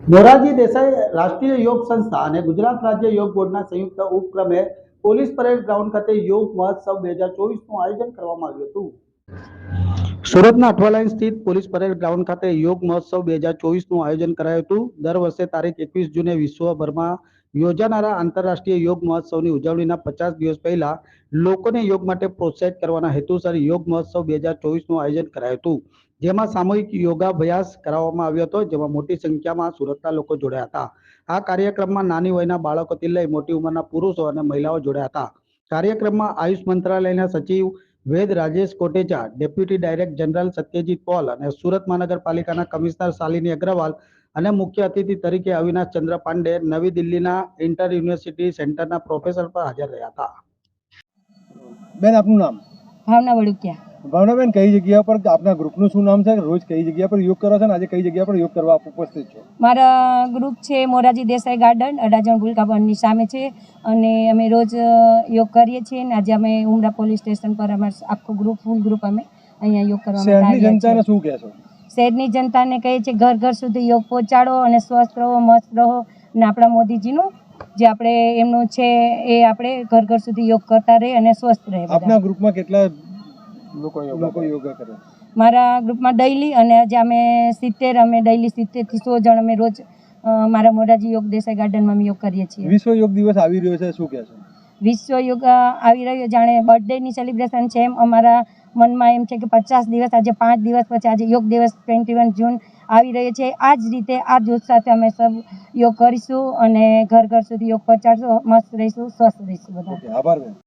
મોરારજી દેસાઈ રાષ્ટ્રીય યોગ સંસ્થા અને ગુજરાત રાજ્ય યોગ બોર્ડના સંયુક્ત ઉપક્રમે પોલીસ પરેડ ગ્રાઉન્ડ ખાતે યોગ મહોત્સવ 2024નું આયોજન કરવામાં આવ્યું હતું। સુરતના અઠવાલાઇન સ્થિત પોલીસ પરેડ ગ્રાઉન્ડ ખાતે યોગ મહોત્સવ 2024નું આયોજન કરાયું હતું। દર વર્ષે તારીખ 21 જૂને વિશ્વભરમાં યોજાનારા આંતરરાષ્ટ્રીય યોગ મહોત્સવની ઉજવણીના 50 દિવસ પહેલા લોકોને યોગ માટે પ્રોત્સાહિત કરવાના હેતુસર યોગ મહોત્સવ 2024નું આયોજન કરાયું હતું, જેમાં સામૂહિક યોગાભ્યાસ કરાવવામાં આવ્યો હતો, જેમાં મોટી સંખ્યામાં સુરતના લોકો જોડાયા હતા। આ કાર્યક્રમમાં નાની વયના બાળકોથી લઈ મોટી ઉંમરના પુરુષો અને મહિલાઓ જોડાયા હતા। કાર્યક્રમમાં આયુષ મંત્રાલયના સચિવ Ved Rajesh Kotecha, deputy director general Satyajit Paul અને સુરત મહાનગરપાલિકાના કમિશનર શાલિની અગ્રવાલ અને મુખ્ય અતિથિ તરીકે અવિનાશ ચંદ્ર પાંડે, નવી દિલ્હીના ઇન્ટર યુનિવર્સિટી સેન્ટરના પ્રોફેસર પર હાજર રહ્યા હતા। બેન, આપનું નામ? ભાવના વડુકિયા। ભાવનાબેન, કઈ જગ્યા પર આપના ગ્રુપનું શું નામ છે? રોજ કઈ જગ્યા પર યોગ કરો છો અને આજે કઈ જગ્યા પર યોગ કરવા ઉપસ્થિત છો? મારા ગ્રુપ છે મોરારજી દેસાઈ ગાર્ડન, અડાજણ ભૂલકા ભવનની સામે છે અને અમે રોજ યોગ કરીએ છીએ અને આજે અમે ઉમરા પોલીસ સ્ટેશન પર અમારું આખું ગ્રુપ, ફૂલ ગ્રુપ અમે અહીંયા યોગ કરવા માટે આવ્યા છીએ। શહેરની જનતાને શું કહેશો? શહેરની જનતાને કહીએ છીએ ઘર ઘર સુધી યોગ પહોંચાડો અને સ્વસ્થ રહો, મસ્ત રહો અને આપણા મોદીજીનું જે આપણે એમનું છે એ આપણે ઘર ઘર સુધી યોગ કરતા રહે અને સ્વસ્થ રહે। આપના ગ્રુપમાં કેટલા લોકો યોગા કરે? મારા ગ્રુપમાં ડેઈલી અને આજે અમે 70 અમે ડેઈલી 70 થી 100 જણ અમે રોજ મારા મોરારજી યોગ દેસાઈ ગાર્ડનમાં અમે યોગ કરીએ છીએ। વિશ્વ યોગ દિવસ આવી રહ્યો છે, શું કહેશો? વિશ્વ યોગ આવી રહ્યો, જાણે બર્થડેની સેલિબ્રેશન છે એમ અમારા મનમાં એમ છે કે 50 દિવસ, આજે 5 દિવસ પછી આજે યોગ દિવસ 21 જૂન આવી રહ્યો છે। આ જ રીતે આ જ ઉત્સાહ સાથે અમે સૌ યોગ કરીશું અને ઘર ઘર સુધી યોગ પહોંચાડશું, મસ્ત રહીશું, સ્વસ્થ રહીશું બધા। આભાર બેન।